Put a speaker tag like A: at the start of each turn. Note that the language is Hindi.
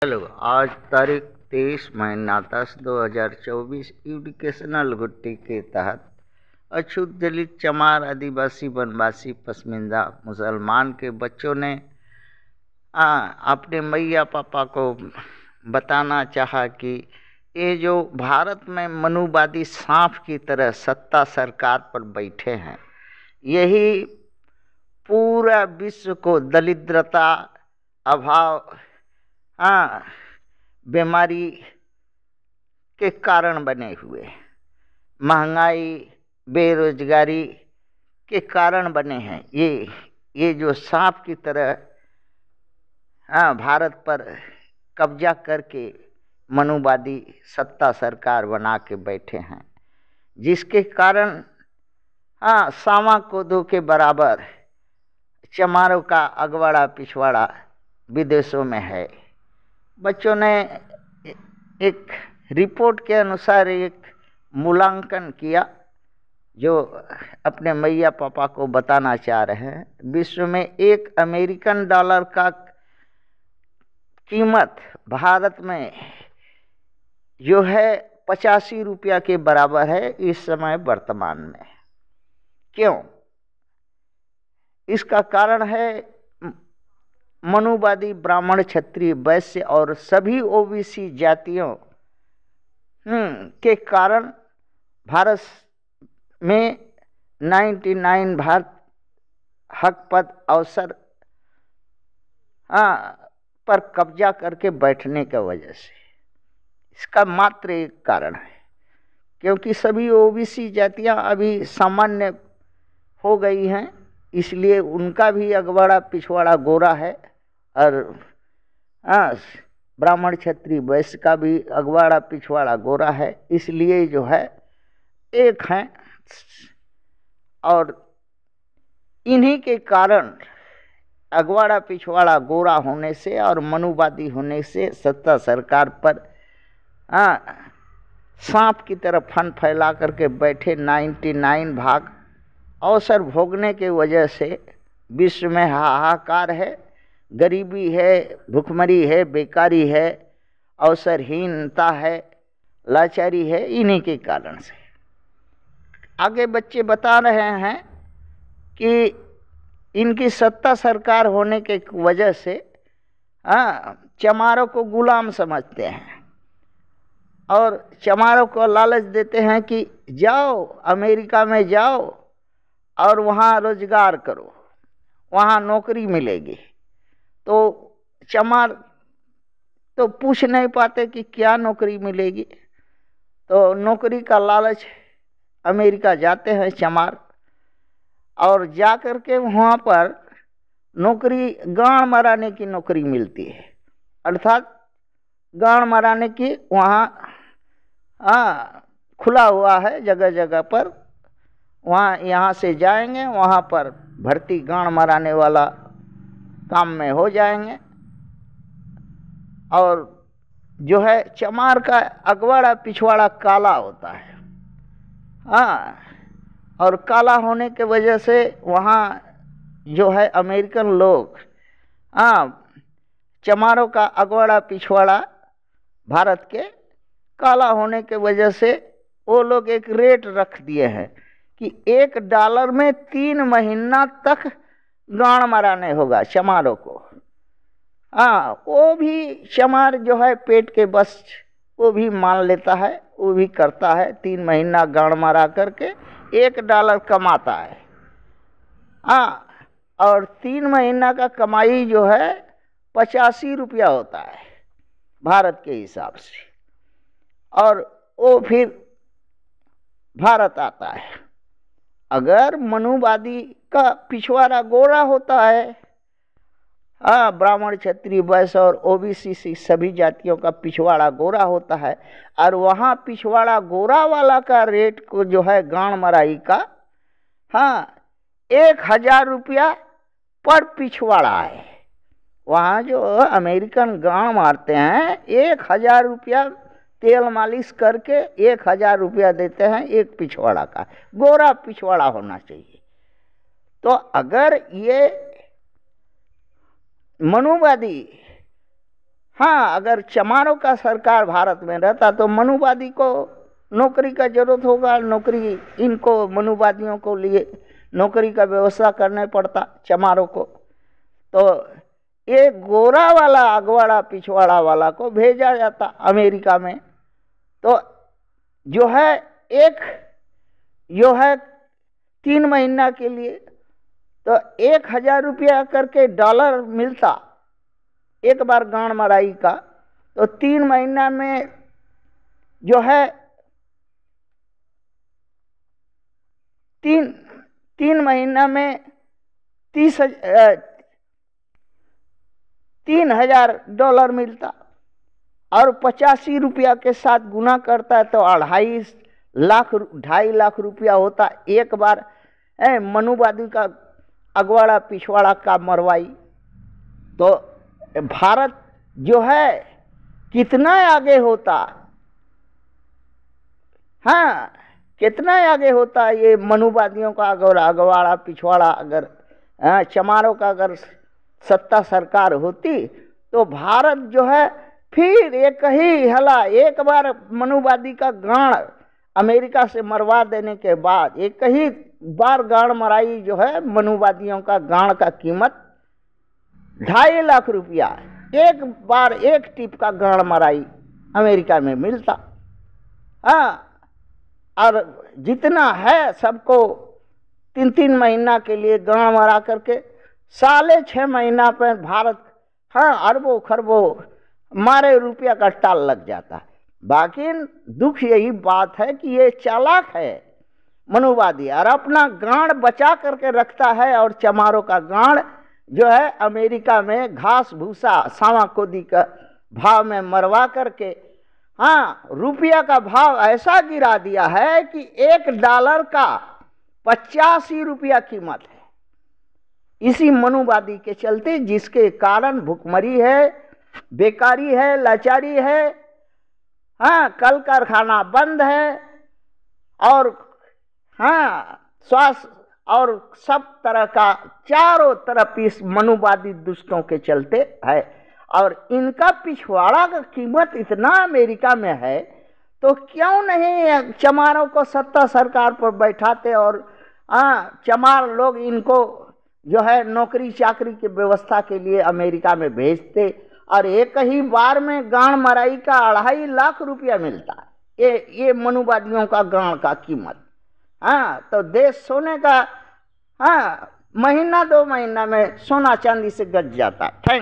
A: हेलो। आज तारीख 23 महीना 10 2024 एजुकेशनल गुट्टी के तहत अछूत दलित चमार आदिवासी वनवासी पसमिंदा मुसलमान के बच्चों ने अपने मैया पापा को बताना चाहा कि ये जो भारत में मनुवादी सांप की तरह सत्ता सरकार पर बैठे हैं, यही पूरा विश्व को दरिद्रता, अभाव, बीमारी के कारण बने हुए, महंगाई, बेरोजगारी के कारण बने हैं। ये जो सांप की तरह भारत पर कब्जा करके मनुवादी सत्ता सरकार बना के बैठे हैं, जिसके कारण सामा कोदो के बराबर चमारों का अगवाड़ा पिछवाड़ा विदेशों में है। बच्चों ने एक रिपोर्ट के अनुसार एक मूल्यांकन किया, जो अपने मैया पापा को बताना चाह रहे हैं। विश्व में एक अमेरिकन डॉलर का कीमत भारत में जो है 85 रुपया के बराबर है इस समय वर्तमान में। क्यों? इसका कारण है मनुवादी ब्राह्मण, क्षत्रिय, वैश्य और सभी ओबीसी जातियों के कारण भारत में 99 भारत हक पद अवसर पर कब्जा करके बैठने की वजह से। इसका मात्र एक कारण है, क्योंकि सभी ओबीसी जातियां अभी सामान्य हो गई हैं, इसलिए उनका भी अगवाड़ा पिछवाड़ा गोरा है और ब्राह्मण, क्षत्रिय, वैश्य का भी अगवाड़ा पिछवाड़ा गोरा है, इसलिए जो है एक हैं। और इन्हीं के कारण अगवाड़ा पिछवाड़ा गोरा होने से और मनुवादी होने से सत्ता सरकार पर सांप की तरह फन फैला करके बैठे 99 भाग अवसर भोगने के वजह से विश्व में हाहाकार है, गरीबी है, भुखमरी है, बेकारी है, अवसरहीनता है, लाचारी है। इन्हीं के कारण से आगे बच्चे बता रहे हैं कि इनकी सत्ता सरकार होने के वजह से चमारों को गुलाम समझते हैं और चमारों को लालच देते हैं कि जाओ अमेरिका में जाओ और वहाँ रोजगार करो, वहाँ नौकरी मिलेगी। तो चमार तो पूछ नहीं पाते कि क्या नौकरी मिलेगी, तो नौकरी का लालच अमेरिका जाते हैं चमार, और जा कर के वहाँ पर नौकरी गाड़ मराने की नौकरी मिलती है। अर्थात गाड़ मराने की वहाँ खुला हुआ है जगह जगह पर, वहाँ यहाँ से जाएंगे, वहाँ पर भर्ती गाड़ मराने वाला काम में हो जाएंगे। और जो है चमार का अगवाड़ा पिछवाड़ा काला होता है, और काला होने के वजह से वहाँ जो है अमेरिकन लोग चमारों का अगवाड़ा पिछवाड़ा भारत के काला होने के वजह से वो लोग एक रेट रख दिए हैं कि $1 में 3 महीना तक गाड़ मराने होगा चमारों को। वो भी चमार जो है पेट के बस वो भी मान लेता है, वो भी करता है, 3 महीना गाड़ मरा करके $1 कमाता है। और 3 महीना का कमाई जो है 85 रुपया होता है भारत के हिसाब से, और वो फिर भारत आता है। अगर मनुवादी का पिछवाड़ा गोरा होता है, ब्राह्मण, क्षत्रिय, वैश्य और ओबीसी सभी जातियों का पिछवाड़ा गोरा होता है, और वहाँ पिछवाड़ा गोरा वाला का रेट को जो है गाड़ मराई का 1000 रुपया पर पिछवाड़ा है। वहाँ जो अमेरिकन गाड़ मारते हैं 1000 रुपया तेल मालिश करके 1000 रुपया देते हैं एक पिछवाड़ा का। गोरा पिछवाड़ा होना चाहिए। तो अगर ये मनुवादी हाँ, अगर चमारों का सरकार भारत में रहता तो मनुवादी को नौकरी का जरूरत होगा, नौकरी इनको मनुवादियों को लिए नौकरी का व्यवस्था करने पड़ता चमारों को। तो ये गोरा वाला अगवाड़ा पिछवाड़ा वाला को भेजा जाता अमेरिका में। तो जो है 3 महीना के लिए तो 1000 रुपया करके डॉलर मिलता एक बार गांड मराई का। तो 3 महीना में जो है 3 महीना में 3000 डॉलर मिलता और 85 रुपया के साथ गुना करता है तो 2.5 लाख रुपया होता एक बार मनुवादी का अगवाड़ा पिछवाड़ा का मरवाई। तो भारत जो है कितना आगे होता, हाँ कितना आगे होता ये मनुवादियों का अगर अगवाड़ा पिछवाड़ा अगर चमारों का अगर सत्ता सरकार होती तो भारत जो है फिर एक ही हला एक बार मनुवादी का गांड अमेरिका से मरवा देने के बाद एक ही बार गांड मराई जो है मनुवादियों का गांड का कीमत 2.5 लाख रुपया एक बार एक टिप का गांड मराई अमेरिका में मिलता। हाँ, और जितना है सबको 3 महीना के लिए गांड मरा करके 6.5 महीना पर भारत अरबों खरबों मारे रुपया का टाल लग जाता है। बाकी दुख यही बात है कि ये चालाक है मनुवादी और अपना गांड बचा करके रखता है और चमारों का गांड जो है अमेरिका में घास भूसा सावा कोदी का भाव में मरवा करके रुपया का भाव ऐसा गिरा दिया है कि $1 का 85 रुपया कीमत है। इसी मनुवादी के चलते जिसके कारण भुखमरी है, बेकारी है, लाचारी है, कल कारखाना बंद है और स्वास्थ्य और सब तरह का चारों तरफ इस मनुवादी दुष्टों के चलते है। और इनका पिछवाड़ा का कीमत इतना अमेरिका में है तो क्यों नहीं चमारों को सत्ता सरकार पर बैठाते और चमार लोग इनको जो है नौकरी चाकरी की व्यवस्था के लिए अमेरिका में भेजते और एक ही बार में गांड मराई का 2.5 लाख रुपया मिलता है ये मनुवादियों का गांड का कीमत। तो देश सोने का महीना 2 महीना में सोना चांदी से गज जाता। थैंक